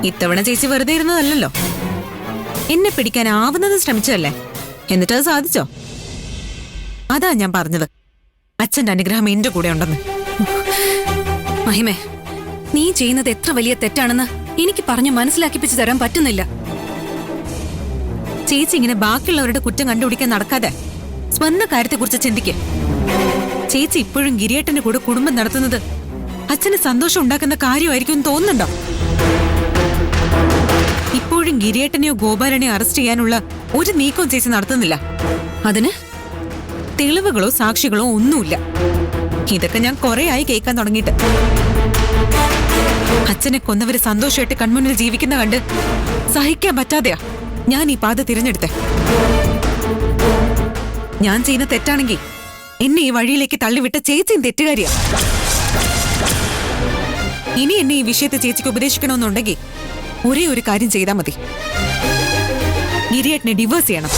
ഇത്തവണ ചേച്ചി വെറുതെ ഇരുന്നതല്ലോ. എന്നെ പിടിക്കാനാവുന്നത് ശ്രമിച്ചതല്ലേ, എന്നിട്ട് അത് സാധിച്ചോ? അതാ ഞാൻ പറഞ്ഞത്, അച്ഛന്റെ അനുഗ്രഹം എന്റെ കൂടെ ഉണ്ടെന്ന്. മഹിമേ, നീ ചെയ്യുന്നത് എത്ര വലിയ തെറ്റാണെന്ന് എനിക്ക് പറഞ്ഞു മനസ്സിലാക്കിപ്പിച്ചു തരാൻ പറ്റുന്നില്ല. ചേച്ചി ഇങ്ങനെ ബാക്കിയുള്ളവരുടെ കുറ്റം കണ്ടുപിടിക്കാൻ നടക്കാതെ സ്വന്തം കാര്യത്തെക്കുറിച്ച് ചിന്തിക്ക്. ചേച്ചി ഇപ്പോഴും ഗിരിയേട്ടന്റെ കൂടെ കുടുംബം നടത്തുന്നത് അച്ഛന് സന്തോഷം ഉണ്ടാക്കുന്ന കാര്യമായിരിക്കും എന്ന് തോന്നുന്നുണ്ടോ? ഇപ്പോഴും ഗിരിയേട്ടനെയോ ഗോപാലനെയോ അറസ്റ്റ് ചെയ്യാനുള്ള ഒരു നീക്കവും ചേച്ചി നടത്തുന്നില്ല. അതിന് തെളിവുകളോ സാക്ഷികളോ ഒന്നുമില്ല. ഇതൊക്കെ ഞാൻ കുറെ ആയി കേൾക്കാൻ തുടങ്ങിയിട്ട്. അച്ഛനെ കൊന്നവര് സന്തോഷമായിട്ട് കൺമുന്നിൽ ജീവിക്കുന്ന കണ്ട് സഹിക്കാൻ പറ്റാതെയാ ഞാൻ ഈ പാത തിരഞ്ഞെടുത്തെ. ഞാൻ ചെയ്യുന്ന തെറ്റാണെങ്കിൽ എന്നെ ഈ വഴിയിലേക്ക് തള്ളിവിട്ട ചേച്ചിയും തെറ്റുകാരിയാ. ഇനി എന്നെ ഈ വിഷയത്തെ ചേച്ചിക്ക് ഉപദേശിക്കണമെന്നുണ്ടെങ്കിൽ ഒരേ ഒരു കാര്യം ചെയ്താൽ മതി. ഗിരിയേട്ടനെ ഡിവോഴ്സ് ചെയ്യണം.